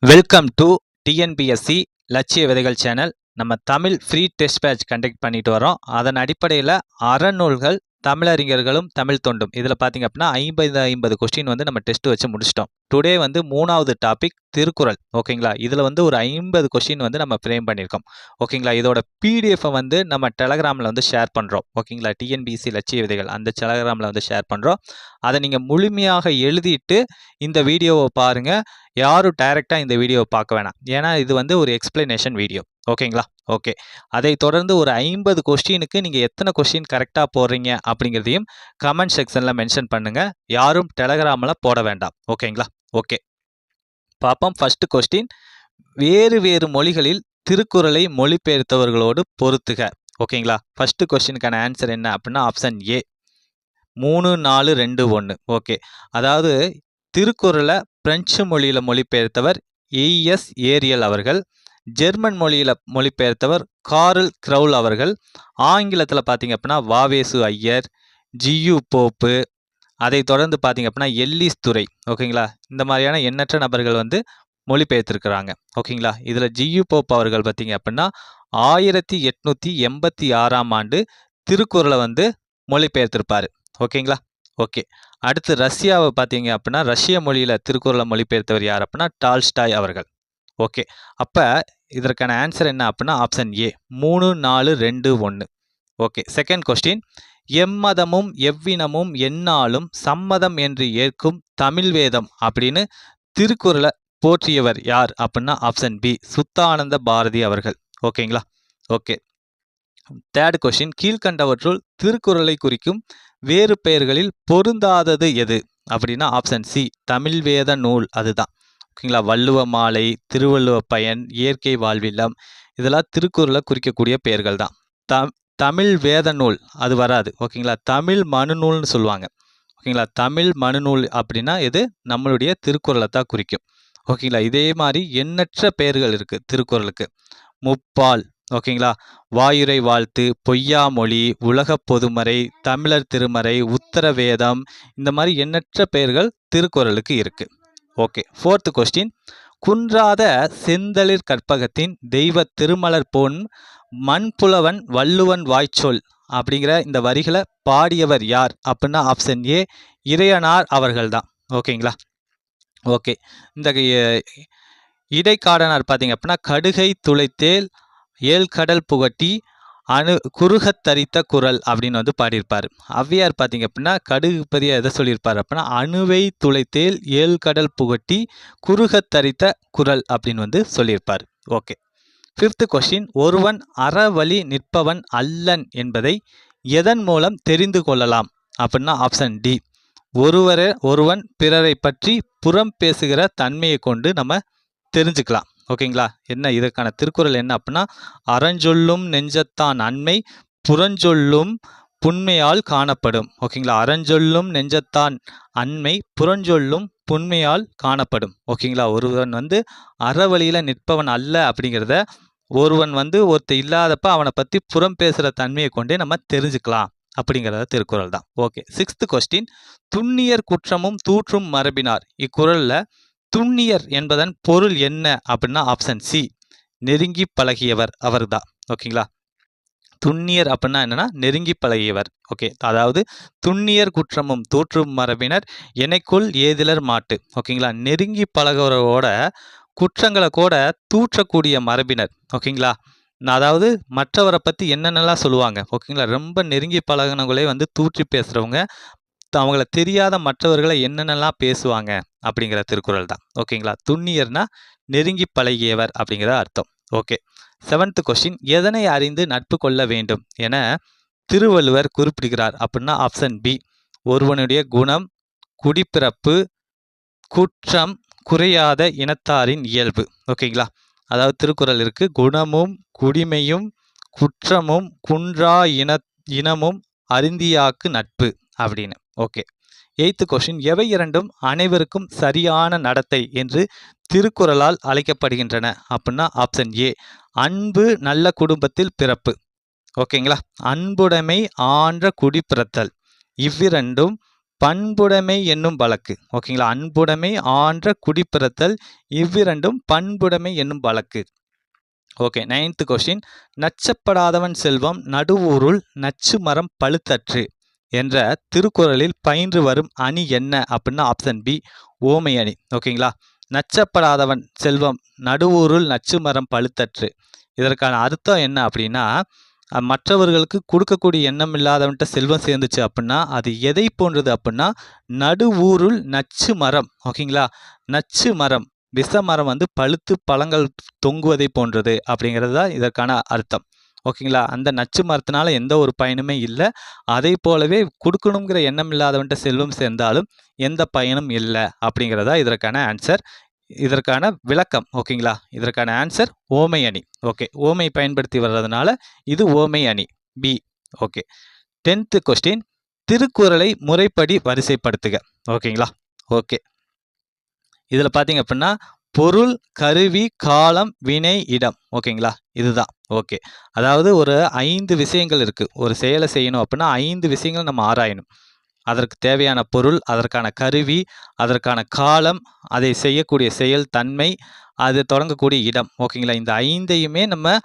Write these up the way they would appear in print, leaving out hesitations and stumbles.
Welcome to TNPSC லட்சிய விதைகள் channel. நம்ம Tamil free test batch conduct பண்ணிட்டு வரோம். அதன் அடிப்படையில் அறநூல்கள், தமிழறிஞர்களும் தமிழ் தொண்டும், இதில் பார்த்தீங்க அப்படின்னா 50 கொஸ்டின் வந்து நம்ம டெஸ்ட் வச்சு முடிச்சிட்டோம். டுடே வந்து 3வது டாபிக் திருக்குறள். ஓகேங்களா, இதில் வந்து ஒரு 50 கொஸ்டின் வந்து நம்ம ஃப்ரேம் பண்ணியிருக்கோம். ஓகேங்களா, இதோட பிடிஎஃப் வந்து நம்ம டெலகிராமில் வந்து ஷேர் பண்ணுறோம். ஓகேங்களா, டிஎன்பிஎஸ்சி லட்சிய விதைகள் அந்த டெலகிராமில் வந்து ஷேர் பண்ணுறோம். அதை நீங்கள் முழுமையாக எழுதிட்டு இந்த வீடியோவை பாருங்கள். யாரும் டைரெக்டாக இந்த வீடியோவை பார்க்க வேணாம், ஏன்னா இது வந்து ஒரு எக்ஸ்பிளனேஷன் வீடியோ. ஓகேங்களா, ஓகே. அதை தொடர்ந்து ஒரு 50 கொஸ்டினுக்கு நீங்கள் எத்தனை கொஸ்டின் கரெக்டாக போடுறீங்க அப்படிங்கிறதையும் கமெண்ட் செக்ஷனில் மென்ஷன் பண்ணுங்கள். யாரும் டெலகிராமில் போட வேண்டாம். ஓகேங்களா, ஓகே. பார்ப்போம். ஃபர்ஸ்ட் கொஸ்டின், வேறு வேறு மொழிகளில் திருக்குறளை மொழிபெயர்த்தவர்களோடு பொறுத்துக. ஓகேங்களா, ஃபர்ஸ்ட் கொஸ்டினுக்கான ஆன்சர் என்ன அப்படின்னா ஆப்ஷன் ஏ 3, 4, 2, 1. ஓகே, அதாவது திருக்குறளை பிரெஞ்சு மொழியில் மொழிபெயர்த்தவர் ஏஎஸ் ஏரியல் அவர்கள், ஜெர்மன் மொழியில் மொழிபெயர்த்தவர் கார்ல் கிரவுல் அவர்கள், ஆங்கிலத்தில் பார்த்தீங்க அப்படின்னா வாவேசு ஐயர், ஜியு போப்பு, அதை தொடர்ந்து பார்த்தீங்க அப்படின்னா எல்லிஸ் துரை. ஓகேங்களா, இந்த மாதிரியான எண்ணற்ற நபர்கள் வந்து மொழிபெயர்த்திருக்கிறாங்க. ஓகேங்களா, இதில் ஜியு போப் அவர்கள் பார்த்தீங்க அப்படின்னா 1886ஆம் ஆண்டு திருக்குறளை வந்து மொழிபெயர்த்திருப்பார். ஓகேங்களா, ஓகே. அடுத்து ரஷ்யாவை பார்த்தீங்க அப்படின்னா ரஷ்ய மொழியில் திருக்குறளை மொழிபெயர்த்தவர் யார் அப்படின்னா டால்ஸ்டாய் அவர்கள். ஓகே, அப்போ இதற்கான ஆன்சர் என்ன அப்படின்னா option A 3, 4, 2, 1. Okay, second question, எம்மதமும் எவ்வினமும் எந்நாளும் சம்மதம் என்று ஏற்கும் தமிழ் வேதம் அப்படின்னு திருக்குறளை போற்றியவர் யார் அப்படின்னா ஆப்ஷன் பி சுத்தானந்த பாரதி அவர்கள். ஓகேங்களா, ஓகே. தேர்ட் கொஸ்டின், கீழ்கண்டவற்றுள் திருக்குறளை குறிக்கும் வேறு பெயர்களில் பொருந்தாதது எது அப்படின்னா ஆப்ஷன் சி தமிழ் வேத நூல். அதுதான். ஓகேங்களா, வள்ளுவ மாலை, திருவள்ளுவ பயன், இயற்கை வாழ்வில்லம், இதெல்லாம் திருக்குறளை குறிக்கக்கூடிய பெயர்கள் தான். தமிழ் வேத நூல் அது வராது. ஓகேங்களா, தமிழ் மனுநூல்னு சொல்லுவாங்க. ஓகேங்களா, தமிழ் மனுநூல் அப்படின்னா இது நம்மளுடைய திருக்குறளை தான் குறிக்கும். ஓகேங்களா, இதே மாதிரி எண்ணற்ற பெயர்கள் இருக்குது திருக்குறளுக்கு. முப்பால், ஓகேங்களா, வாயுரை வாழ்த்து, பொய்யாமொழி, உலக பொதுமறை, தமிழர் திருமறை, உத்தர வேதம், இந்த மாதிரி எண்ணற்ற பெயர்கள் திருக்குறளுக்கு இருக்குது. ஓகே, ஃபோர்த் கொஸ்டின், குன்றாத செந்தளிர் கற்பகத்தின் தெய்வ திருமலர் பொன் மண்புலவன் வள்ளுவன் வாய்ச்சொல் அப்படிங்கிற இந்த வரிகளை பாடியவர் யார் அப்படின்னா ஆப்ஷன் ஏ இறையனார் அவர்கள் தான். ஓகேங்களா, ஓகே. இந்த இடைக்காடனார் பார்த்தீங்க அப்படின்னா கடுகை துளைத்தேல் ஏழ்கடல் புகட்டி குறுகத் தரித்த குரல் அப்படின்னு வந்து பாடியிருப்பார். ஔவையார் பார்த்தீங்க அப்படின்னா கடுகு பதிய எதை சொல்லியிருப்பார் அப்படின்னா அணுவை துளைத்தேல் ஏழ்கடல் புகட்டி குறுகத் தரித்த குரல் அப்படின்னு வந்து சொல்லியிருப்பார். ஓகே, ஃபிஃப்த் கொஸ்டின், ஒருவன் அறவழி நிற்பவன் அல்லன் என்பதை எதன் மூலம் தெரிந்து கொள்ளலாம் அப்படின்னா ஆப்ஷன் டி ஒருவன் பிறரை பற்றி புறம் பேசுகிற தன்மையை கொண்டு நம்ம தெரிஞ்சுக்கலாம். ஓகேங்களா, என்ன இதற்கான திருக்குறள் என்ன அப்படின்னா அறஞ்சொல்லும் நெஞ்சத்தான் அண்மை புறஞ்சொல்லும் புண்மையால் காணப்படும். ஓகேங்களா, அறஞ்சொல்லும் நெஞ்சத்தான் அண்மை புறஞ்சொல்லும் புண்மையால் காணப்படும். ஓகேங்களா, ஒருவன் வந்து அறவழியில் நிற்பவன் அல்ல அப்படிங்கிறத ஒருவன் வந்து ஒருத்தர் இல்லாதப்ப அவனை பற்றி புறம் பேசுகிற தன்மையை கொண்டே நம்ம தெரிஞ்சுக்கலாம் அப்படிங்கிறத திருக்குறள் தான். ஓகே, சிக்ஸ்த் கொஸ்டின், துண்ணியர் குற்றமும் தூற்றும் மரபினார். இக்குறளில் துண்ணியர் என்பதன் பொருள் என்ன அப்படின்னா ஆப்ஷன் சி நெருங்கி பழகியவர் அவர் தான். ஓகேங்களா, துண்ணியர் அப்படின்னா என்னன்னா நெருங்கி பழகியவர். ஓகே, அதாவது துண்ணியர் குற்றமும் தூற்றும் மரபினர் எனக்குள் ஏதிலர் மாட்டு. ஓகேங்களா, நெருங்கி பழகிறவரோட குற்றங்களை கூட தூற்றக்கூடிய மரபினர். ஓகேங்களா, அதாவது மற்றவரை பற்றி என்னென்னலாம் சொல்லுவாங்க. ஓகேங்களா, ரொம்ப நெருங்கி பழகினவங்களே வந்து தூற்றி பேசுகிறவங்க அவங்கள தெரியாத மற்றவர்களை என்னென்னலாம் பேசுவாங்க அப்படிங்கிற திருக்குறள் தான். ஓகேங்களா, துண்ணியர்னா நெருங்கி பழகியவர் அப்படிங்கிற அர்த்தம். ஓகே, செவன்த் கொஸ்டின், எதனை அறிந்து நட்பு கொள்ள வேண்டும் என திருவள்ளுவர் குறிப்பிடுகிறார் அப்படின்னா ஆப்ஷன் பி ஒருவனுடைய குணம், குடிப்பிறப்பு, குற்றம் குறையாத இனத்தாரின் இயல்பு. ஓகேங்களா, அதாவது திருக்குறள் இருக்கு குணமும் குடிமையும் குற்றமும் குன்றா இனமும் அருந்தியாக்கு நட்பு அப்படின்னு. ஓகே, எய்த்து கொஸ்டின், எவை இரண்டும் அனைவருக்கும் சரியான நடத்தை என்று திருக்குறளால் அழைக்கப்படுகின்றன அப்படின்னா ஆப்ஷன் ஏ அன்பு, நல்ல குடும்பத்தில் பிறப்பு. ஓகேங்களா, அன்புடைமை, ஆன்ற குடிப்பிறத்தல், இவ்விரண்டும் பண்புடைமை என்னும் வழக்கு. ஓகேங்களா, அன்புடைமை ஆன்ற குடிப்பிறத்தல் இவ்விரண்டும் பண்புடைமை என்னும் வழக்கு. Okay, 9th question. நச்சப்படாதவன் செல்வம் நடுவூருள் நச்சு மரம் பழுத்தற்று என்ற திருக்குறளில் பயின்று வரும் அணி என்ன அப்படின்னா ஆப்ஷன் பி ஓமை அணி. ஓகேங்களா, நச்சப்படாதவன் செல்வம் நடுவூருள் நச்சு மரம் பழுத்தற்று, இதற்கான அர்த்தம் என்ன அப்படின்னா, மற்றவர்களுக்கு கொடுக்கக்கூடிய எண்ணம் இல்லாதவன்கிட்ட செல்வம் சேர்ந்துச்சு அப்படின்னா அது எதை போன்றது அப்படின்னா நடுவூருள் நச்சு மரம். ஓகேங்களா, நச்சு மரம் விஷ மரம் வந்து பழுத்து பழங்கள் தொங்குவதை போன்றது அப்படிங்கிறது தான் இதற்கான அர்த்தம். ஓகேங்களா, அந்த நச்சு மரத்தினால எந்த ஒரு பயனுமே இல்லை. அதை போலவே கொடுக்கணுங்கிற எண்ணம் இல்லாதவன்கிட்ட செல்வம் சேர்ந்தாலும் எந்த பயனும் இல்லை அப்படிங்கிறதா இதற்கான ஆன்சர், இதற்கான விளக்கம். ஓகேங்களா, இதற்கான ஆன்சர் ஓமை அணி. ஓகே, ஓமை பயன்படுத்தி வர்றதுனால இது ஓமை அணி பி. Okay, 10th question. திருக்குறளை முறைப்படி வரிசைப்படுத்துக. ஓகேங்களா, ஓகே, இதில் பார்த்தீங்க அப்படின்னா பொருள், கருவி, காலம், வினை, இடம். ஓகேங்களா, இதுதான். ஓகே, அதாவது ஒரு 5 விஷயங்கள் இருக்குது. ஒரு செயலை செய்யணும் அப்படின்னா 5 விஷயங்கள் நம்ம ஆராயணும். அதற்கு தேவையான பொருள், அதற்கான கருவி, அதற்கான காலம், அதை செய்யக்கூடிய செயல் தன்மை, அது தொடங்கக்கூடிய இடம். ஓகேங்களா, இந்த 5ஐயுமே நம்ம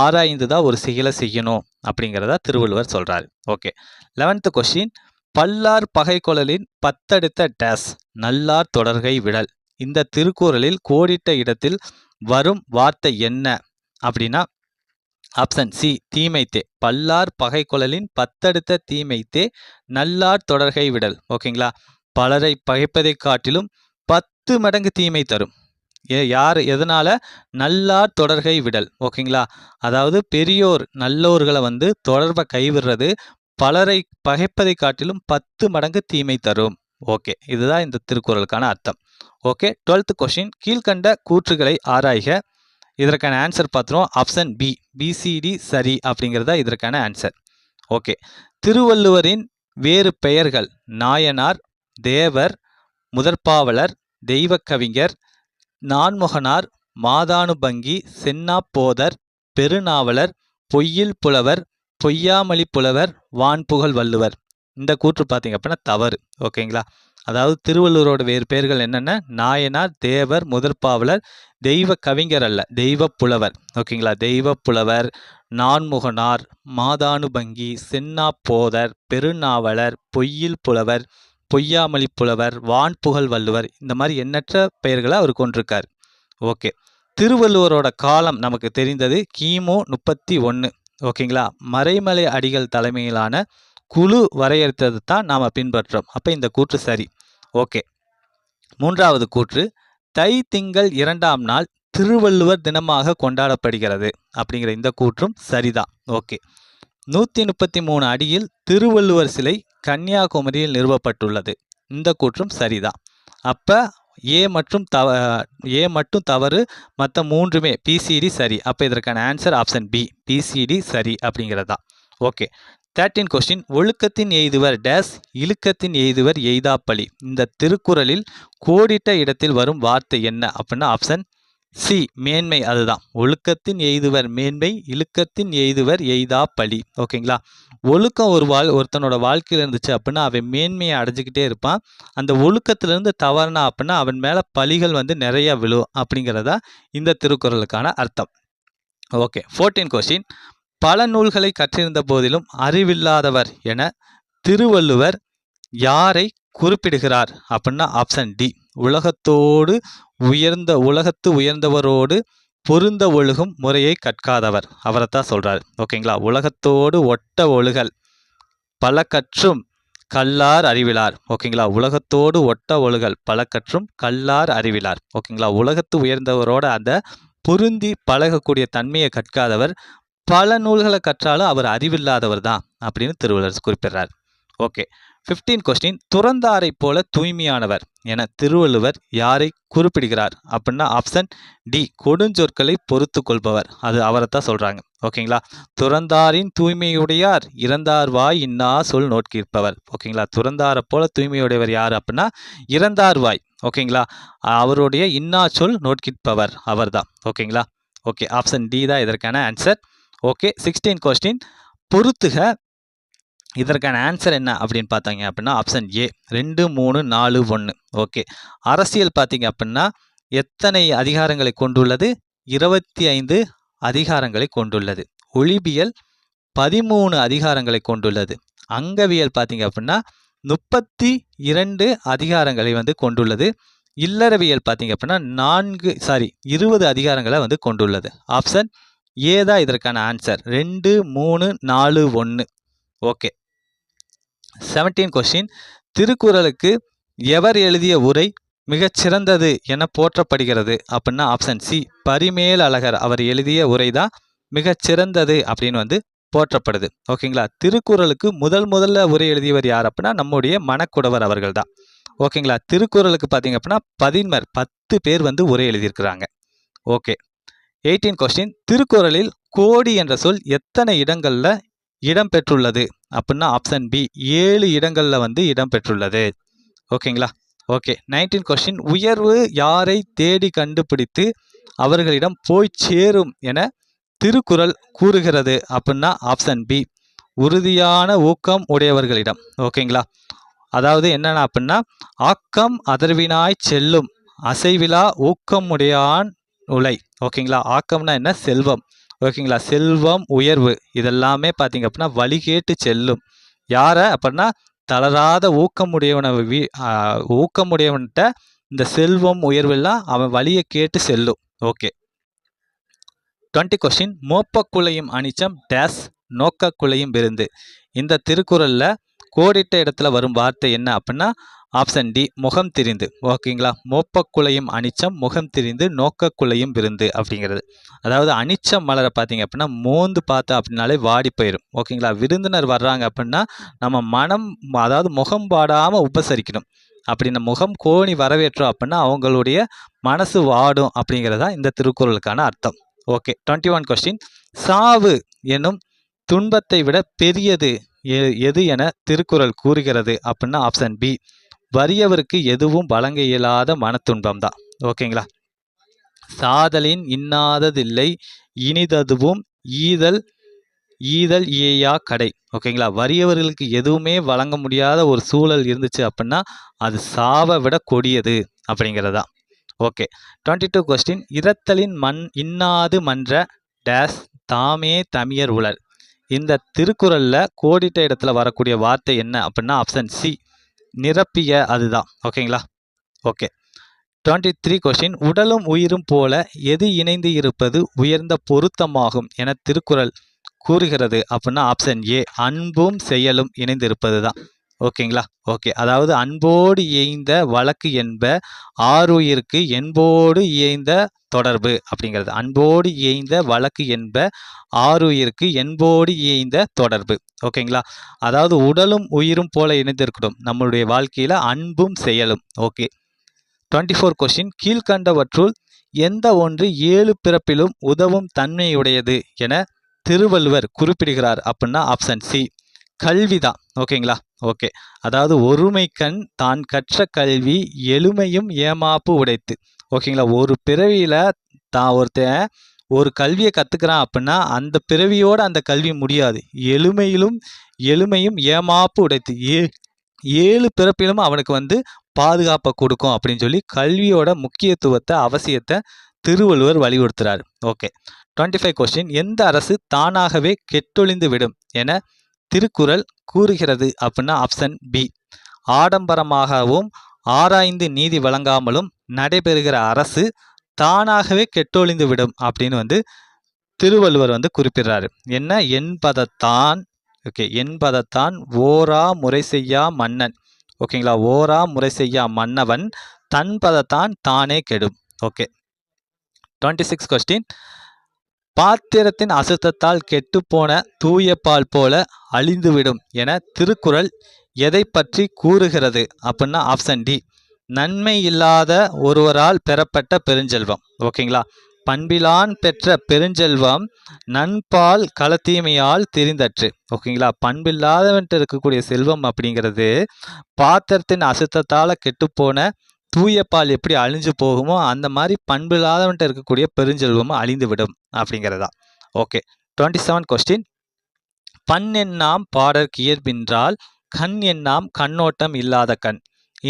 ஆராய்ந்து தான் ஒரு செயலை செய்யணும் அப்படிங்கிறதா திருவள்ளுவர் சொல்கிறார். Okay, 11th question. பல்லார் பகைக்கொளலின் பத்தடுத்த டேஸ் நல்லார் தொடர்கை விடல், இந்த திருக்குறளில் கோடிட்ட இடத்தில் வரும் வார்த்தை என்ன அப்படின்னா ஆப்ஷன் சி தீமைத்தே. பல்லார் பகைக்கொளலின் பத்தடுத்த தீமைத்தே நல்லார் தொடர்கை விடல். ஓகேங்களா, பலரை பகைப்பதை காட்டிலும் 10 மடங்கு தீமை தரும். யார் எதனால? நல்லார் தொடர்கை விடல். ஓகேங்களா, அதாவது பெரியோர் நல்லோர்களை வந்து தொடர்பை கைவிடுறது பலரை பகைப்பதை காட்டிலும் 10 மடங்கு தீமை தரும். ஓகே, இதுதான் இந்த திருக்குறளுக்கான அர்த்தம். Okay, 12th question. கீழ்கண்ட கூற்றுகளை ஆராய்க, இதற்கான ஆன்சர் பார்த்துருவோம். ஆப்ஷன் பி பிசிடி சரி அப்படிங்கிறதா இதற்கான ஆன்சர். ஓகே, திருவள்ளுவரின் வேறு பெயர்கள் நாயனார், தேவர், முதற்பாவலர், தெய்வக்கவிஞர், நான்முகனார், மாதானுபங்கி, சென்னாப்போதர், பெருநாவலர், பொய்யில் புலவர், பொய்யாமொழி புலவர், வான்புகழ் வள்ளுவர். இந்த கூற்று பார்த்தீங்க அப்படின்னா தவறு. ஓகேங்களா, அதாவது திருவள்ளுவரோட வேறு பெயர்கள் என்னென்ன? நாயனார், தேவர், முதற்பாவலர், தெய்வ கவிஞர் அல்ல, தெய்வ புலவர். ஓகேங்களா, தெய்வ புலவர், நான்முகனார், மாதானுபங்கி, சென்னாப்போதர், பெருநாவலர், பொய்யில் புலவர், பொய்யாமொழி புலவர், வான்புகழ் வள்ளுவர், இந்த மாதிரி எண்ணற்ற பெயர்களை அவர் கொண்டிருக்கார். ஓகே, திருவள்ளுவரோட காலம் நமக்கு தெரிந்தது கிமு 31. ஓகேங்களா, மறைமலை அடிகள் தலைமையிலான குழு வரையறுத்தது தான் நாம் பின்பற்றோம். அப்போ இந்த கூற்று சரி. ஓகே, 3வது கூற்று. தை திங்கள் 2ஆம் நாள் திருவள்ளுவர் தினமாக கொண்டாடப்படுகிறது அப்படிங்கிற இந்த கூற்றும் சரிதான். ஓகே, 133 அடியில் திருவள்ளுவர் சிலை கன்னியாகுமரியில் நிறுவப்பட்டுள்ளது, இந்த கூற்றும் சரிதான். அப்போ ஏ மட்டும் தவறு, மற்ற 3மே பிசிடி சரி. அப்போ இதற்கான ஆன்சர் ஆப்ஷன் பி பிசிடி சரி அப்படிங்கிறதா. Okay, 13 question. ஒழுக்கத்தின் எய்துவர் டேஸ் இழுக்கத்தின் எய்துவர் எய்தாப்பழி, இந்த திருக்குறளில் கோடிட்ட இடத்தில் வரும் வார்த்தை என்ன அப்படின்னா ஆப்ஷன் சி மேன்மை. அதுதான், ஒழுக்கத்தின் எய்துவர் மேன்மை, இழுக்கத்தின் எய்துவர் எய்தாப்பழி. ஓகேங்களா, ஒழுக்கம் ஒருத்தனோட வாழ்க்கையில் இருந்துச்சு அப்படின்னா அவன் மேன்மையை அடைஞ்சிக்கிட்டே இருப்பான். அந்த ஒழுக்கத்திலிருந்து தவறுனா அப்படின்னா அவன் மேலே பழிகள் வந்து நிறைய விழும் அப்படிங்கிறதா இந்த திருக்குறளுக்கான அர்த்தம். Okay, 14 question. பல நூல்களை கற்றிருந்த போதிலும் அறிவில்லாதவர் என திருவள்ளுவர் யாரை குறிப்பிடுகிறார் அப்படின்னா ஆப்ஷன் டி உலகத்து உயர்ந்தவரோடு பொருந்த ஒழுகும் முறையை கற்காதவர், அவரைத்தான் சொல்றாரு. ஓகேங்களா, உலகத்தோடு ஒட்ட ஒழுகல் பல கற்றும் கல்லார் அறிவிலார். ஓகேங்களா, உலகத்தோடு ஒட்ட ஒழுகல் பல கற்றும் கல்லார் அறிவிலார். ஓகேங்களா, உலகத்து உயர்ந்தவரோட அந்த பொருந்தி பழகக்கூடிய தன்மையை கற்காதவர் பல நூல்களை கற்றாலும் அவர் அறிவில்லாதவர் தான் அப்படின்னு திருவள்ளுவர் குறிப்பிடுறார். Okay, 15 question. துறந்தாரை போல தூய்மையானவர் என திருவள்ளுவர் யாரை குறிப்பிடுகிறார் அப்படின்னா ஆப்ஷன் டி கொடுஞ்சொற்களை பொறுத்து கொள்பவர், அது அவரைத்தான் சொல்றாங்க. ஓகேங்களா, துறந்தாரின் தூய்மையுடையார் இறந்தார் வாய் இன்னா சொல் நோக்கியிருப்பவர். ஓகேங்களா, துறந்தாரை போல தூய்மையுடையவர் யார் அப்படின்னா இறந்தார் வாய். ஓகேங்களா, அவருடைய இன்னா சொல் நோக்கியிருப்பவர் அவர் தான். ஓகேங்களா, ஓகே, ஆப்ஷன் டி தான் இதற்கான ஆன்சர். Okay, 16 question. பொறுத்துக இதற்கான ஆன்சர் என்ன அப்படின்னு பார்த்தாங்க அப்படின்னா ஆப்ஷன் ஏ 2, 3, 4, 1. ஓகே. அரசியல் பார்த்தீங்க அப்படின்னா எத்தனை அதிகாரங்களை கொண்டுள்ளது? 25 அதிகாரங்களை கொண்டுள்ளது. ஒளிபியல் 13 அதிகாரங்களை கொண்டுள்ளது. அங்கவியல் பார்த்தீங்க அப்படின்னா 32 அதிகாரங்களை வந்து கொண்டுள்ளது. இல்லறவியல் பார்த்தீங்க அப்படின்னா 20 அதிகாரங்களை வந்து கொண்டுள்ளது. ஆப்ஷன் ஏ தான் இதற்கான ஆன்சர். 2, 3, 4, 1. ஓகே. 17 கொஸ்டின். திருக்குறளுக்கு எவர் எழுதிய உரை மிகச்சிறந்தது என போற்றப்படுகிறது அப்படின்னா ஆப்ஷன் சி பரிமேலழகர் அவர் எழுதிய உரை தான் மிகச்சிறந்தது அப்படின்னு வந்து போற்றப்படுது. ஓகேங்களா. திருக்குறளுக்கு முதல்ல உரை எழுதியவர் யார் அப்படின்னா நம்முடைய மணக்குடவர் அவர்கள் தான். ஓகேங்களா. திருக்குறளுக்கு பார்த்தீங்க அப்படின்னா 10 பேர் வந்து உரை எழுதியிருக்கிறாங்க. ஓகே. 18 கொஸ்டின். திருக்குறளில் கோடி என்ற சொல் எத்தனை இடங்கள்ல இடம்பெற்றுள்ளது அப்படின்னா ஆப்ஷன் பி 7 இடங்கள்ல வந்து இடம்பெற்றுள்ளது. ஓகேங்களா. ஓகே. 19 கொஸ்டின். உயர்வு யாரை தேடி கண்டுபிடித்து அவர்களிடம் போய் சேரும் என திருக்குறள் கூறுகிறது அப்படின்னா ஆப்ஷன் பி உறுதியான ஊக்கம் உடையவர்களிடம். ஓகேங்களா. அதாவது என்னன்னா அப்படின்னா ஆக்கம் அதர்வினாய் செல்லும் அசைவிலா ஊக்கம் உடையான் உலை. ஓகேங்களா. ஆக்கம்னா என்ன? செல்வம். ஓகேங்களா. செல்வம் உயர்வு இதெல்லாமே பார்த்தீங்க அப்படின்னா வழிகேட்டு செல்லும். யாரை அப்படின்னா தளராத ஊக்கமுடையவன்கிட்ட இந்த செல்வம் உயர்வெல்லாம் அவன் வழியை கேட்டு செல்லும். ஓகே. 20 கொஸ்டின். மோப்பக்குலையும் அனிச்சம் டேஸ் நோக்கக்குலையும் விருந்து. இந்த திருக்குறள்ல கோடிட்ட இடத்துல வரும் வார்த்தை என்ன அப்படின்னா ஆப்ஷன் டி முகம் திரிந்து. ஓகேங்களா. மோப்பக்குலையும் அனிச்சம் முகம் திரிந்து நோக்கக்குலையும் விருந்து அப்படிங்கிறது. அதாவது அனிச்சம் மலரை பார்த்தீங்க அப்படின்னா மோந்து பார்த்தா அப்படின்னாலே வாடி போயிடும். ஓகேங்களா. விருந்தினர் வர்றாங்க அப்படின்னா நம்ம மனம் அதாவது முகம் பாடாமல் உபசரிக்கணும். அப்படி நம்ம முகம் கோணி வரவேற்றோம் அப்படின்னா அவங்களுடைய மனசு வாடும் அப்படிங்கிறதா இந்த திருக்குறளுக்கான அர்த்தம். ஓகே. 21 கொஸ்டின். சாவு எனும் துன்பத்தை விட பெரியது எது என திருக்குறள் கூறுகிறது அப்படின்னா ஆப்ஷன் பி வறியவருக்கு எதுவும் வழங்க இயலாத மனத்துன்பம் தான். ஓகேங்களா. சாதலின் இன்னாததில்லை இனிததுவும் ஈதல் இயையா கடை. ஓகேங்களா. வறியவர்களுக்கு எதுவுமே வழங்க முடியாத ஒரு சூழல் இருந்துச்சு அப்படின்னா அது சாவை விட கொடியது அப்படிங்கிறதா. ஓகே. 22 கொஸ்டின். இரத்தலின் இன்னாது மன்ற டேஸ் தாமே தமியர் உலர். இந்த திருக்குறள்ல கோடிட்ட இடத்துல வரக்கூடிய வார்த்தை என்ன அப்படின்னா ஆப்ஷன் சி நிரப்பிய அதுதான். ஓகேங்களா. ஓகே. 23 கொஸ்டின். உடலும் உயிரும் போல எது இணைந்து இருப்பது உயர்ந்த பொருத்தமாகும் என திருக்குறள் கூறுகிறது அப்படின்னா ஆப்ஷன் ஏ அன்பும் செயலும் இணைந்து இருப்பது தான். ஓகேங்களா. ஓகே. அதாவது அன்போடு இயைந்த வழக்கு என்ப ஆருயிருக்கு என்போடு இயைந்த தொடர்பு அப்படிங்கிறது. அன்போடு இயைந்த வழக்கு என்ப ஆருயிருக்கு என்போடு இயைந்த தொடர்பு. ஓகேங்களா. அதாவது உடலும் உயிரும் போல இணைந்திருக்கணும் நம்மளுடைய வாழ்க்கையில அன்பும் செயலும். ஓகே. 24 கொஸ்டின். கீழ்கண்டவற்றுள் எந்த ஒன்று 7 பிறப்பிலும் உதவும் தன்மையுடையது என திருவள்ளுவர் குறிப்பிடுகிறார் அப்படின்னா ஆப்ஷன் சி கல்விதான். ஓகேங்களா. ஓகே. அதாவது ஒருமைக்கண் தான் கற்ற கல்வி எளிமையும் ஏமாப்பு உடைத்து. ஓகேங்களா. ஒரு பிறவியில தான் ஒருத்தன் ஒரு கல்வியை கற்றுக்கிறான் அப்படின்னா அந்த பிறவியோட அந்த கல்வி முடியாது. எளிமையும் ஏமாப்பு உடைத்து 7 பிறப்பிலும் அவனுக்கு வந்து பாதுகாப்பை கொடுக்கும் அப்படின்னு சொல்லி கல்வியோட முக்கியத்துவத்தை அவசியத்தை திருவள்ளுவர் வலியுறுத்துறாரு. ஓகே. 25 கொஸ்டின். எந்த அரசு தானாகவே கெட்டொழிந்து விடும் என திருக்குறள் கூறுகிறது அப்படின்னா ஆப்ஷன் பி ஆடம்பரமாகவும் ஆராய்ந்து நீதி வழங்காமலும் நடைபெறுகிற அரசு தானாகவே கெட்டொழிந்து விடும் அப்படின்னு வந்து திருவள்ளுவர் வந்து குறிப்பிடுறாரு. என்ன என்பதைத்தான் ஓகே என்பதைத்தான் ஓரா முறை செய்யா மன்னன். ஓகேங்களா. ஓரா முறை செய்யா மன்னவன் தன்பதைத்தான் தானே கெடும். ஓகே. 26 கொஸ்டின். பாத்திரத்தின் அசுத்தத்தால் கெட்டுப்போன தூய பால் போல அழிந்துவிடும் என திருக்குறள் எதை பற்றி கூறுகிறது அப்படின்னா ஆப்ஷன் டி நன்மை இல்லாத ஒருவரால் பெறப்பட்ட பெருஞ்செல்வம். ஓகேங்களா. பண்பிலான் பெற்ற பெருஞ்செல்வம் நண்பால் களத்தீமையால் தெரிந்தற்று. ஓகேங்களா. பண்பில்லாதவன்ட்டு இருக்கக்கூடிய செல்வம் அப்படிங்கிறது பாத்திரத்தின் அசுத்தத்தால் கெட்டுப்போன தூய பால் எப்படி அழிஞ்சு போகுமோ அந்த மாதிரி பண்பில்லாதவன்ட்டு இருக்கக்கூடிய பெருஞ்செல்வமும் அழிந்து விடும் அப்படிங்கிறதா. ஓகே. 27 கொஸ்டின். பண் எண்ணாம் பாடற் இயற்பின்றால் கண் எண்ணாம் கண்ணோட்டம் இல்லாத கண்.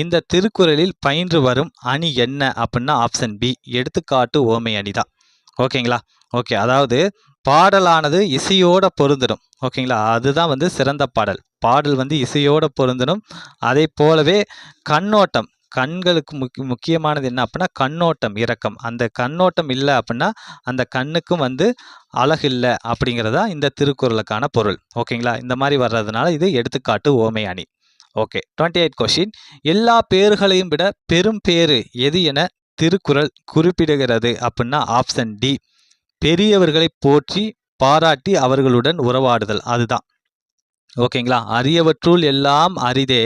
இந்த திருக்குறளில் பயின்று வரும் அணி என்ன அப்படின்னா ஆப்ஷன் பி, எடுத்துக்காட்டு ஓமை அணிதான். ஓகேங்களா? ஓகே, அதாவது பாடலானது இசையோட பொருந்தணும். ஓகேங்களா? அதுதான் வந்து சிறந்த பாடல். பாடல் வந்து இசையோட பொருந்தணும். அதே போலவே கண்ணோட்டம், கண்களுக்கு முக்கியமானது என்ன அப்படின்னா கண்ணோட்டம், இரக்கம். அந்த கண்ணோட்டம் இல்லை அப்படின்னா அந்த கண்ணுக்கும் வந்து அழகு இல்லை அப்படிங்கிறதா இந்த திருக்குறளுக்கான பொருள். ஓகேங்களா? இந்த மாதிரி வர்றதுனால இது எடுத்துக்காட்டு ஓமை அணி. Okay, 28 question. எல்லா பேர்களையும் விட பெரும் பேரு எது என திருக்குறள் குறிப்பிடுகிறது அப்படின்னா ஆப்ஷன் டி, பெரியவர்களை போற்றி பாராட்டி அவர்களுடன் உறவாடுதல். அதுதான். ஓகேங்களா? அரியவற்றுள் எல்லாம் அரிதே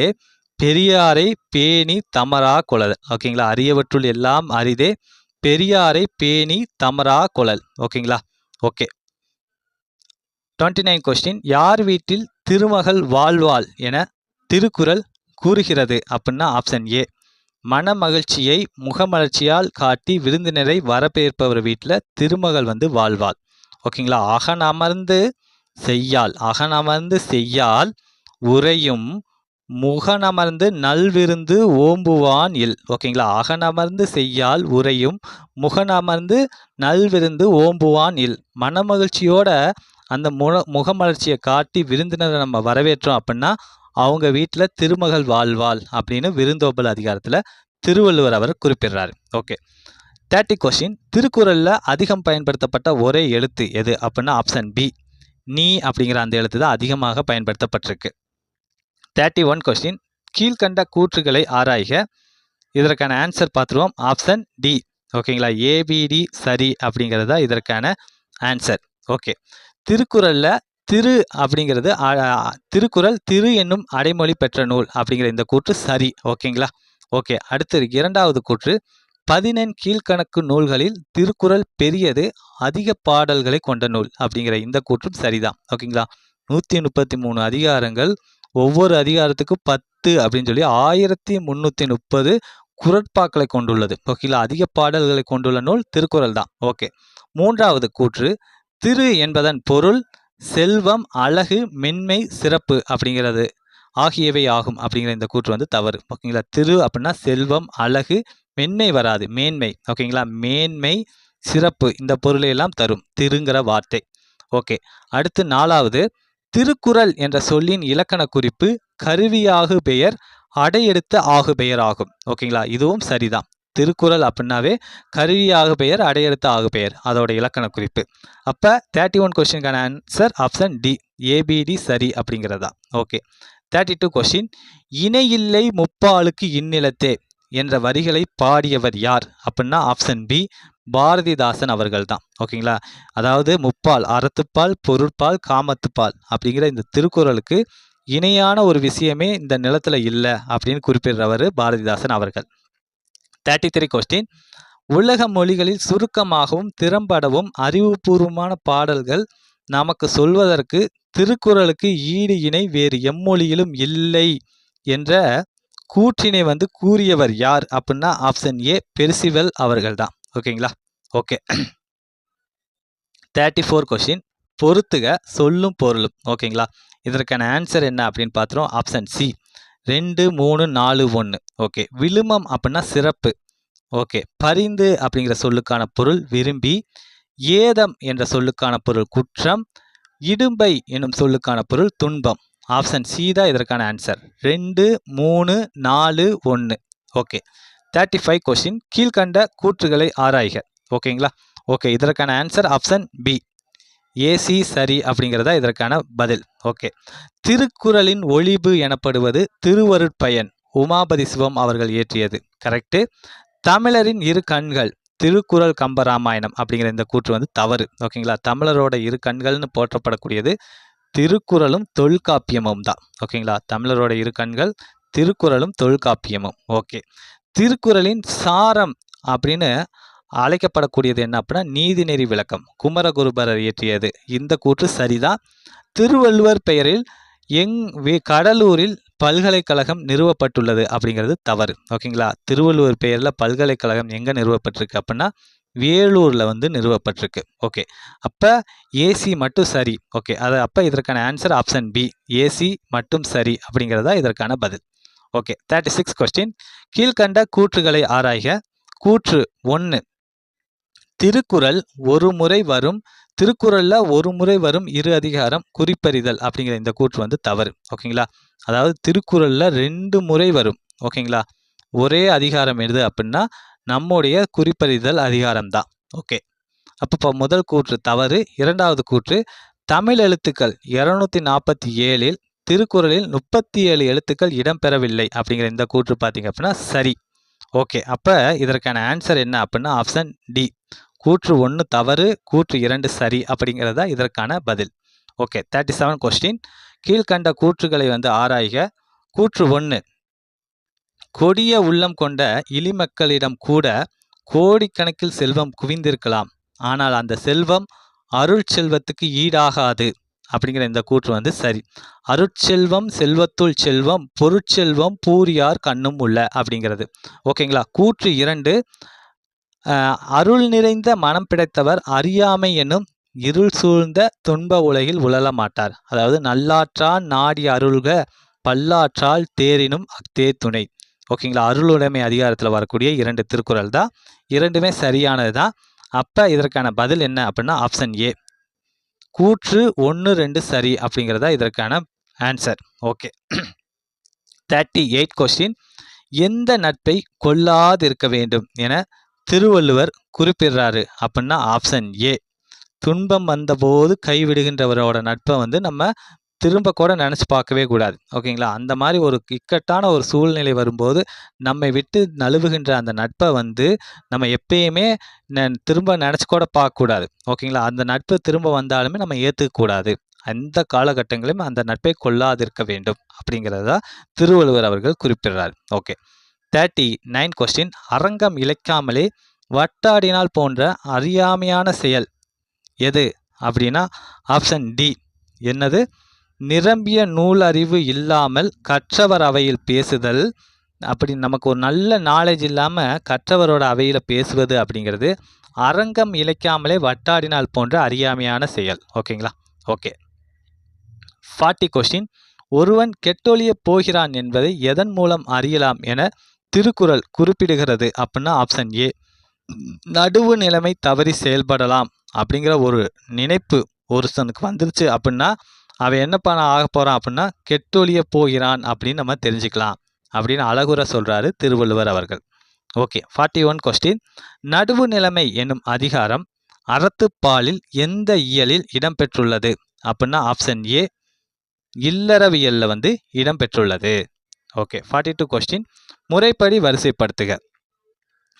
பெரியாரை பேணி தமரா கொளல். ஓகேங்களா? அரியவற்றுள் எல்லாம் அரிதே பெரியாரை பேணி தமரா கொளல். ஓகேங்களா? Okay, 29 question. யார் வீட்டில் திருமகள் வாழ்வாள் என திருக்குறள் கூறுகிறது அப்படின்னா ஆப்ஷன் ஏ, மன மகிழ்ச்சியை முகமலர்ச்சியால் காட்டி விருந்தினரை வரவேற்பவர் வீட்டில் திருமகள் வந்து வாழ்வாள். ஓகேங்களா? அகனமர்ந்து செய்யால் உரையும் முகனமர்ந்து நல்விருந்து ஓம்புவான் இல். ஓகேங்களா? அகனமர்ந்து செய்யால் உரையும் முகனமர்ந்து நல்விருந்து ஓம்புவான் இல். மனமகிழ்ச்சியோட அந்த முகமலர்ச்சியை காட்டி விருந்தினரை நம்ம வரவேற்றோம் அப்படின்னா அவங்க வீட்டில் திருமகள் வாழ்வாள் அப்படின்னு விருந்தோம்பல் அதிகாரத்தில் திருவள்ளுவர் அவர் குறிப்பிடுறாரு. Okay, 30 question. திருக்குறளில் அதிகம் பயன்படுத்தப்பட்ட ஒரே எழுத்து எது அப்படின்னா ஆப்ஷன் பி, நீ அப்படிங்கிற அந்த எழுத்து தான் அதிகமாக பயன்படுத்தப்பட்டிருக்கு. 31 கொஸ்டின். கீழ்கண்ட கூற்றுகளை ஆராய்க. இதற்கான ஆன்சர் பார்த்துருவோம். Option D. ஓகேங்களா? ஏபிடி சரி அப்படிங்கிறது தான் இதற்கான ஆன்சர். ஓகே, திருக்குறளில் திரு அப்படிங்கிறது திருக்குறள் திரு என்னும் அடைமொழி பெற்ற நூல் அப்படிங்கிற இந்த கூற்று சரி. ஓகேங்களா? ஓகே, அடுத்து இரண்டாவது கூற்று. 14 கீழ்கணக்கு நூல்களில் திருக்குறள் பெரியது, அதிக பாடல்களை கொண்ட நூல் அப்படிங்கிற இந்த கூற்றும் சரிதான். ஓகேங்களா? 133 அதிகாரங்கள், ஒவ்வொரு அதிகாரத்துக்கும் 10 அப்படின்னு சொல்லி 1330 குறட்பாக்களை கொண்டுள்ளது. ஓகேங்களா? அதிக பாடல்களை கொண்டுள்ள நூல் திருக்குறள் தான். ஓகே, மூன்றாவது கூற்று. திரு என்பதன் பொருள் செல்வம், அழகு, மென்மை, சிறப்பு அப்படிங்கிறது ஆகியவை ஆகும் அப்படிங்கிற இந்த கூற்று வந்து தவறு. ஓகேங்களா? திரு அப்படின்னா செல்வம், அழகு, மென்மை வராது, மேன்மை. ஓகேங்களா? மேன்மை, சிறப்பு இந்த பொருளை எல்லாம் தரும் திருங்கிற வார்த்தை. ஓகே, அடுத்து நாலாவது. திருக்குறள் என்ற சொல்லின் இலக்கண குறிப்பு கருவியாகு பெயர் அடையெடுத்த ஆகு பெயர் ஆகும். ஓகேங்களா? இதுவும் சரிதான். திருக்குறள் அப்படின்னாவே கருவியாக பெயர் அடையெடுத்த ஆகு பெயர் அதோட இலக்கண குறிப்பு. அப்போ 31 கொஸ்டினுக்கான ஆன்சர் ஆப்ஷன் டி, ஏபிடி சரி அப்படிங்கிறதா. Okay, 32 question. இணையில்லை முப்பாலுக்கு இந்நிலத்தே என்ற வரிகளை பாடியவர் யார் அப்படின்னா ஆப்ஷன் பி, பாரதிதாசன் அவர்கள் தான். ஓகேங்களா? அதாவது முப்பால், அறத்துப்பால், பொருட்பால், காமத்துப்பால் அப்படிங்கிற இந்த திருக்குறளுக்கு இணையான ஒரு விஷயமே இந்த நிலத்தில் இல்லை அப்படின்னு குறிப்பிடுறவர் பாரதிதாசன் அவர்கள். 33 கொஸ்டின். உலக மொழிகளில் சுருக்கமாகவும் திறம்படவும் அறிவுபூர்வமான பாடல்கள் நமக்கு சொல்வதற்கு திருக்குறளுக்கு ஈடு இணை வேறு எம்மொழியிலும் இல்லை என்ற கூற்றினை வந்து கூறியவர் யார் அப்படின்னா ஆப்ஷன் ஏ, பெர்சிவல் அவர்கள் தான். ஓகேங்களா? Okay, 34 question. பொறுத்துக சொல்லும் பொருளும். ஓகேங்களா? இதற்கான ஆன்சர் என்ன அப்படின்னு பார்த்துரும். Option C, 2, 3, 4, 1. ஓகே, விழுமம் அப்படின்னா சிறப்பு. ஓகே, பரிந்து அப்படிங்கிற சொல்லுக்கான பொருள் விரும்பி, ஏதம் என்ற சொல்லுக்கான பொருள் குற்றம், இடும்பை என்னும் சொல்லுக்கான பொருள் துன்பம். ஆப்ஷன் சி தான் இதற்கான ஆன்சர். 2, 3, 4, 1. Okay, 35 question. கீழ்கண்ட கூற்றுகளை ஆராய்க. ஓகேங்களா? ஓகே, இதற்கான ஆன்சர் ஆப்ஷன் பி, ஏசி சரி அப்படிங்கிறதா இதற்கான பதில். ஓகே, திருக்குறளின் ஒளிபு எனப்படுவது திருவருட்பயன் உமாபதி சிவம் அவர்கள் இயற்றியது. கரெக்டு. தமிழரின் இரு கண்கள் திருக்குறள் கம்பராமாயணம் அப்படிங்கிற இந்த கூற்று வந்து தவறு. ஓகேங்களா? தமிழரோட இரு கண்கள்னு போற்றப்படக்கூடியது திருக்குறளும் தொல்காப்பியமும் தான். ஓகேங்களா? தமிழரோட இரு கண்கள் திருக்குறளும் தொல்காப்பியமும். ஓகே, திருக்குறளின் சாரம் அப்படின்னு அழைக்கப்படக்கூடியது என்ன அப்படின்னா நீதிநெறி விளக்கம் குமரகுருபரர் இயற்றியது. இந்த கூற்று சரிதான். திருவள்ளுவர் பெயரில் கடலூரில் பல்கலைக்கழகம் நிறுவப்பட்டுள்ளது அப்படிங்கிறது தவறு. ஓகேங்களா? திருவள்ளுவர் பெயரில் பல்கலைக்கழகம் எங்கே நிறுவப்பட்டிருக்கு அப்படின்னா வேலூரில் வந்து நிறுவப்பட்டிருக்கு. ஓகே, அப்போ ஏசி மட்டும் சரி. ஓகே, அது அப்போ இதற்கான ஆன்சர் ஆப்ஷன் பி, ஏசி மட்டும் சரி அப்படிங்கிறதா இதற்கான பதில். Okay, 36 question. கீழ்கண்ட கூற்றுகளை ஆராய்க. கூற்று 1, திருக்குறள் ஒரு முறை வரும், திருக்குறளில் ஒரு முறை வரும் இரு அதிகாரம் குறிப்பறிதல் அப்படிங்கிற இந்த கூற்று வந்து தவறு. ஓகேங்களா, அதாவது திருக்குறளில் 2 முறை வரும். ஓகேங்களா, ஒரே அதிகாரம் எது அப்படின்னா நம்முடைய குறிப்பறிதல் அதிகாரம் தான். ஓகே, அப்போ முதல் கூற்று தவறு. இரண்டாவது கூற்று, தமிழ் எழுத்துக்கள் 247இல் திருக்குறளில் 37 எழுத்துக்கள் இடம்பெறவில்லை அப்படிங்கிற இந்த கூற்று பார்த்தீங்க அப்படின்னா சரி. ஓகே, அப்போ இதற்கான ஆன்சர் என்ன அப்படின்னா ஆப்ஷன் டி, கூற்று 1 தவறு, கூற்று 2 சரி அப்படிங்கிறதா இதற்கான பதில். Okay, 37 question. கீழ்கண்ட கூற்றுகளை வந்து ஆராய்க. கூற்று 1, கொடிய உள்ளம் கொண்ட இழிமக்களிடம் கூட கோடிக்கணக்கில் செல்வம் குவிந்திருக்கலாம், ஆனால் அந்த செல்வம் அருள் செல்வத்துக்கு ஈடாகாது அப்படிங்கிற இந்த கூற்று வந்து சரி. அருட்செல்வம் செல்வத்துள் செல்வம் பொருட்செல்வம் பூரியார் கண்ணும் உள்ள அப்படிங்கிறது. ஓகேங்களா, கூற்று 2, அருள் நிறைந்த மனம் பிடைத்தவர் அறியாமை என்னும் இருள் சூழ்ந்த துன்ப உலகில் உழல மாட்டார். அதாவது நல்லாற்றான் நாடி அருள்க பல்லாற்றால் தேரினும் அக்தே துணை. ஓகேங்களா, அருளுடைமை அதிகாரத்தில் வரக்கூடிய 2 திருக்குறள் தான், இரண்டுமே சரியானது தான். அப்போ இதற்கான பதில் என்ன அப்படின்னா ஆப்ஷன் ஏ, கூற்று 1, 2 சரி அப்படிங்கிறதா இதற்கான ஆன்சர். Okay, 38 question. எந்த நட்பை கொள்ளாதிருக்க வேண்டும் என திருவள்ளுவர் குறிப்பிடுறாரு அப்படின்னா ஆப்ஷன் ஏ, துன்பம் வந்தபோது கைவிடுகின்றவரோட நட்பை வந்து நம்ம திரும்ப கூட நினச்சி பார்க்கவே கூடாது. ஓகேங்களா, அந்த மாதிரி ஒரு இக்கட்டான ஒரு சூழ்நிலை வரும்போது நம்மை விட்டு நழுவுகின்ற அந்த நட்பை வந்து நம்ம எப்பயுமே திரும்ப நினச்சி கூட பார்க்கக்கூடாது. ஓகேங்களா, அந்த நட்பு திரும்ப வந்தாலுமே நம்ம ஏற்றுக்கக்கூடாது. அந்த காலகட்டங்களிலும் அந்த நட்பை கொள்ளாதிருக்க வேண்டும் அப்படிங்கிறத திருவள்ளுவர் அவர்கள் குறிப்பிடுறார். Okay, 39 question. அரங்கம் இழைக்காமலே வட்டாடினால் போன்ற அறியாமையான செயல் எது அப்படின்னா ஆப்ஷன் டி, என்னது, நிரம்பிய நூல் அறிவு இல்லாமல் கற்றவர் அவையில் பேசுதல். அப்படி நமக்கு ஒரு நல்ல நாலேஜ் இல்லாமல் கற்றவரோட அவையில் பேசுவது அப்படிங்கிறது அரங்கம் இழைக்காமலே வட்டாடினால் போன்ற அறியாமையான செயல். ஓகேங்களா, ஓகே, 40 கொஸ்டின். ஒருவன் கெட்டொழிய போகிறான் என்பதை எதன் மூலம் அறியலாம் என திருக்குறள் குறிப்பிடுகிறது அப்படின்னா ஆப்ஷன் ஏ, நடுவு நிலைமை தவறி செயல்படலாம் அப்படிங்கிற ஒரு நினைப்பு ஒருத்தனுக்கு வந்துருச்சு அப்படின்னா அவன் என்ன பண்ண ஆக போகிறான் அப்படின்னா கெட்டொழிய போகிறான் அப்படின்னு நம்ம தெரிஞ்சுக்கலாம் அப்படின்னு அழகுற சொல்கிறாரு திருவள்ளுவர் அவர்கள். Okay, 41 question. நடுவு நிலைமை என்னும் அதிகாரம் அறத்துப்பாலில் எந்த இயலில் இடம்பெற்றுள்ளது அப்படின்னா ஆப்ஷன் ஏ, இல்லறவியலில் வந்து இடம்பெற்றுள்ளது. Okay, 42 question. முறைப்படி வரிசைப்படுத்துக.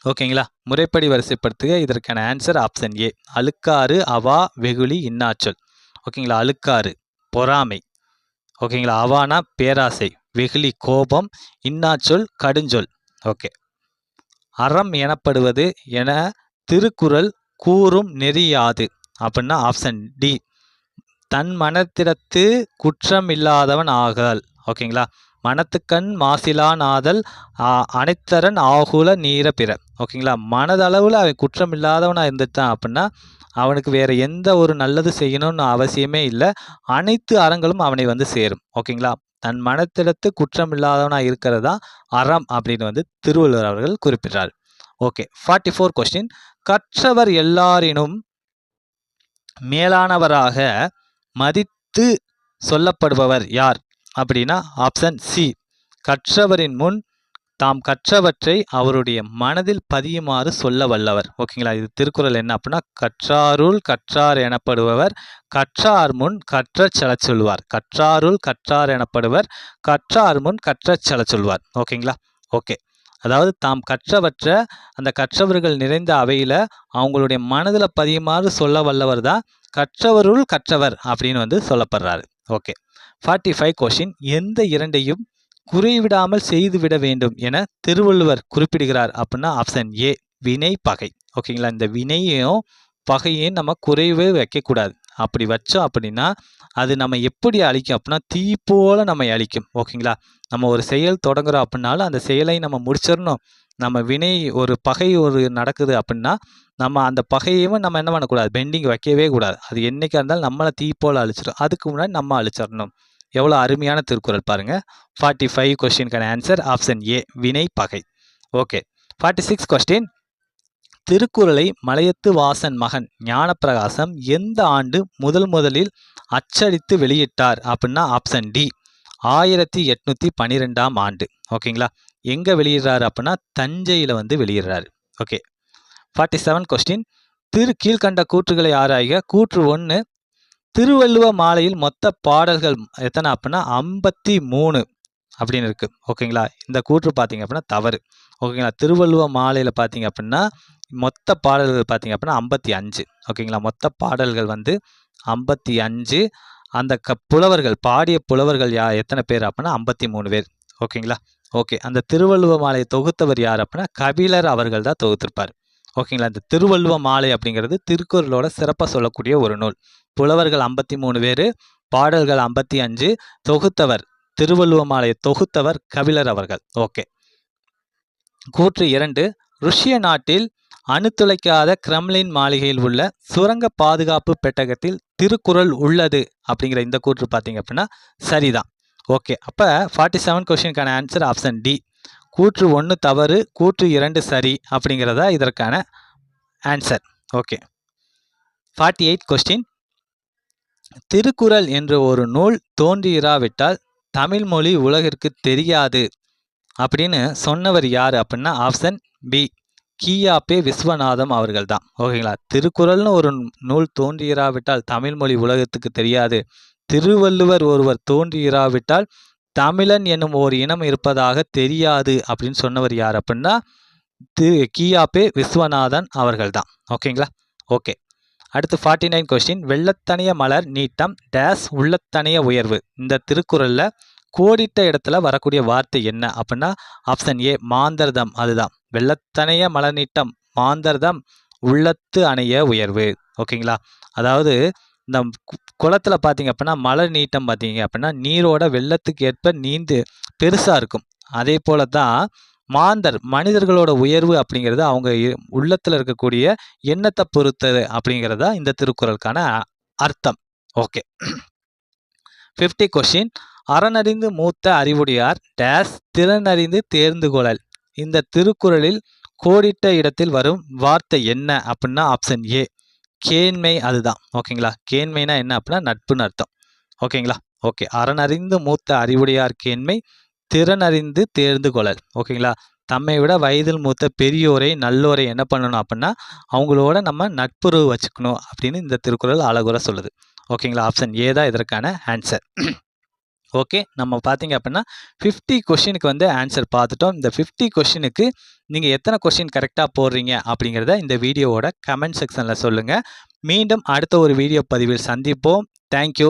ஓகேங்களா, முறைப்படி வரிசைப்படுத்துக. இதற்கான ஆன்சர் ஆப்ஷன் ஏ, அழுக்காறு அவா வெகுளி இன்னாச்சொல். ஓகேங்களா, அழுக்காறு பொறாமை. ஓகேங்களா, அவானா பேராசை, வெகுளி கோபம், இன்னாச்சொல் கடுஞ்சொல். ஓகே, அறம் எனப்படுவது என திருக்குறள் கூறும் நெறியாது அப்படின்னா ஆப்ஷன் டி, தன் மனத்திடத்து குற்றம் இல்லாதவன் ஆகல். ஓகேங்களா, மனத்துக்கண் மாசிலான் ஆதல் அனைத்தரன் ஆகுல நீர பிற. ஓகேங்களா, மனதளவில் அவன் குற்றம் இல்லாதவனாக இருந்துட்டான் அப்படின்னா அவனுக்கு வேறு எந்த ஒரு நல்லது செய்யணும்னு அவசியமே இல்லை, அனைத்து அறங்களும் அவனை வந்து சேரும். ஓகேங்களா, தன் மனத்திடத்து குற்றம் இல்லாதவனாக இருக்கிறது தான் அறம் அப்படின்னு வந்து திருவள்ளுவர் அவர்கள் குறிப்பிட்டார். Okay, 44 question. கற்றவர் எல்லாரினும் மேலானவராக மதித்து சொல்லப்படுபவர் யார் அப்படின்னா ஆப்ஷன் சி, கற்றவரின் முன் தாம் கற்றவற்றை அவருடைய மனதில் பதியுமாறு சொல்ல வல்லவர். ஓகேங்களா, இது திருக்குறள் என்ன அப்படின்னா கற்றாருள் கற்றார் எனப்படுபவர் கற்றார் முன் கற்றச் செல சொல்வார். கற்றாருள் கற்றார் எனப்படுவர் கற்றார் முன் கற்றச் செல சொல்வார். ஓகேங்களா, ஓகே, அதாவது தாம் கற்றவற்ற அந்த கற்றவர்கள் நிறைந்த அவையில் அவங்களுடைய மனதில் பதியுமாறு சொல்ல வல்லவர் தான் கற்றவருள் கற்றவர் அப்படின்னு வந்து சொல்லப்படுறாரு. Okay, 45 question. எந்த இரண்டையும் குறைவிடாமல் செய்துவிட வேண்டும் என திருவள்ளுவர் குறிப்பிடுகிறார் அப்படின்னா ஆப்ஷன் ஏ, வினை பகை. ஓகேங்களா, இந்த வினையையும் பகையையும் நம்ம குறைவே வைக்கக்கூடாது. அப்படி வச்சோம் அப்படின்னா அது நம்ம எப்படி அழிக்கும் அப்படின்னா தீ போல நம்ம அழிக்கும். ஓகேங்களா? நம்ம ஒரு செயல் தொடங்குறோம் அப்படின்னாலும் அந்த செயலை நம்ம முடிச்சிடணும். நம்ம வினை ஒரு பகை நடக்குது அப்படின்னா நம்ம அந்த பகையவும் நம்ம என்ன பண்ணக்கூடாது, பெண்டிங் வைக்கவே கூடாது. அது என்னைக்கா இருந்தாலும் நம்மளை தீ போல அழிச்சிடும். அதுக்கு முன்னாடி நம்ம அழிச்சிடணும். எவ்வளோ அருமையான திருக்குறள் பாருங்க. 45 கொஸ்டினுக்கான ஆன்சர் ஆப்ஷன் ஏ, வினை பகை. ஓகே. 46 கொஸ்டின். திருக்குறளை மலையத்து வாசன் மகன் ஞானப்பிரகாசம் எந்த ஆண்டு முதலில் அச்சடித்து வெளியிட்டார் அப்படின்னா ஆப்ஷன் டி, 1812ஆம் ஆண்டு. ஓகேங்களா? எங்க வெளியிடுறாரு அப்படின்னா தஞ்சையில் வந்து வெளியிடுறாரு. ஓகே. 47 கொஸ்டின். கீழ்கண்ட கூற்றுகளை ஆராய்க. கூற்று 1, திருவள்ளுவ மாலையில் மொத்த பாடல்கள் எத்தனை அப்படின்னா 53 அப்படின்னு இருக்கு. ஓகேங்களா? இந்த கூற்று பார்த்தீங்க அப்படின்னா தவறு. ஓகேங்களா? திருவள்ளுவ மாலையில் பார்த்தீங்க அப்படின்னா மொத்த பாடல்கள் பார்த்தீங்க அப்படின்னா 55. ஓகேங்களா? மொத்த பாடல்கள் வந்து 55. அந்த புலவர்கள் பாடிய புலவர்கள் எத்தனை பேர் அப்படின்னா 53 பேர். ஓகேங்களா? ஓகே. அந்த திருவள்ளுவ மாலையை தொகுத்தவர் யார் அப்படின்னா கபிலர் அவர்கள் தான் தொகுத்திருப்பார். ஓகேங்களா? இந்த திருவள்ளுவ மாலை அப்படிங்கிறது திருக்குறளோட சிறப்பாக சொல்லக்கூடிய ஒரு நூல். புலவர்கள் 53 பேர், பாடல்கள் 55, தொகுத்தவர் திருவள்ளுவ மாலையை தொகுத்தவர் கபிலர் அவர்கள். ஓகே. கூற்று 2, ருஷ்ய நாட்டில் அணுத்துளைக்காத கிரெம்லின் மாளிகையில் உள்ள சுரங்க பாதுகாப்பு பெட்டகத்தில் திருக்குறள் உள்ளது அப்படிங்கிற இந்த கூற்று பார்த்தீங்க அப்படின்னா சரிதான். ஓகே. அப்போ 47 கொஸ்டினுக்கான ஆன்சர் ஆப்ஷன் டி. கூற்று 1 தவறு, கூற்று 2 சரி அப்படிங்கிறதா இதற்கான ஆன்சர். ஓகே. 48 கொஸ்டின். திருக்குறள் என்ற ஒரு நூல் தோன்றியிராவிட்டால் தமிழ் மொழி உலகிற்கு தெரியாது அப்படின்னு சொன்னவர் யார் அப்படின்னா ஆப்ஷன் பி, கியாபே விஸ்வநாதம் அவர்கள் தான். ஓகேங்களா? திருக்குறள்னு ஒரு நூல் தோன்றியிராவிட்டால் தமிழ் மொழி உலகத்துக்கு தெரியாது, திருவள்ளுவர் ஒருவர் தோன்றியிராவிட்டால் தமிழன் என்னும் ஒரு இனம் இருப்பதாக தெரியாது அப்படின்னு சொன்னவர் யார் அப்படின்னா கியாபே விஸ்வநாதன் அவர்கள் தான். ஓகேங்களா? ஓகே. அடுத்து 49 கொஸ்டின். வெள்ளத்தனைய மலர் நீட்டம் டேஸ் உள்ளத்தனைய உயர்வு. இந்த திருக்குறளில் கோடிட்ட இடத்துல வரக்கூடிய வார்த்தை என்ன அப்படின்னா ஆப்ஷன் ஏ, மாந்தர்தம். அதுதான். வெள்ளத்தனைய மலர் நீட்டம் மாந்தர்தம் உள்ளத்து அணைய உயர்வு. ஓகேங்களா? அதாவது இந்த குளத்தில் பார்த்தீங்க அப்படின்னா மலர் நீட்டம் பார்த்தீங்க அப்படின்னா நீரோட வெள்ளத்துக்கு ஏற்ப நீந்து பெருசாக இருக்கும். அதே போல தான் மாந்தர் மனிதர்களோட உயர்வு அப்படிங்கிறது அவங்க உள்ளத்தில் இருக்கக்கூடிய எண்ணத்தை பொறுத்தது அப்படிங்கிறதா இந்த திருக்குறளுக்கான அர்த்தம். ஓகே. 50 கொஸ்டின். அறனறிந்து மூத்த அறிவுடையார் டேஸ் திறனறிந்து தேர்ந்து கொள்ளல். இந்த திருக்குறளில் கோடிட்ட இடத்தில் வரும் வார்த்தை என்ன அப்படின்னா ஆப்ஷன் ஏ, கேண்மை. அதுதான். ஓகேங்களா? கேண்மைனா என்ன அப்படின்னா நட்புன்னு அர்த்தம். ஓகேங்களா? ஓகே. அறனறிந்து மூத்த அறிவுடையார் கேண்மை, திறனறிந்து தேர்ந்து கொள்ளல். ஓகேங்களா? தம்மை விட வயதில் மூத்த பெரியோரை நல்லோரை என்ன பண்ணணும் அப்படின்னா அவங்களோட நம்ம நட்புறவு வச்சுக்கணும் அப்படின்னு இந்த திருக்குறள் அழகுற சொல்லுது. ஓகேங்களா? ஆப்ஷன் ஏ தான் இதற்கான ஆன்சர். ஓகே. நம்ம பார்த்தீங்க அப்படின்னா 50 கொஸ்டினுக்கு வந்து ஆன்சர் பார்த்துட்டோம். இந்த 50 கொஸ்டினுக்கு நீங்கள் எத்தனை கொஸ்டின் கரெக்டாக போடுறீங்க அப்படிங்கிறத இந்த வீடியோவோட கமெண்ட் செக்ஷனில் சொல்லுங்கள். மீண்டும் அடுத்த ஒரு வீடியோ பதிவில் சந்திப்போம். தேங்க்யூ.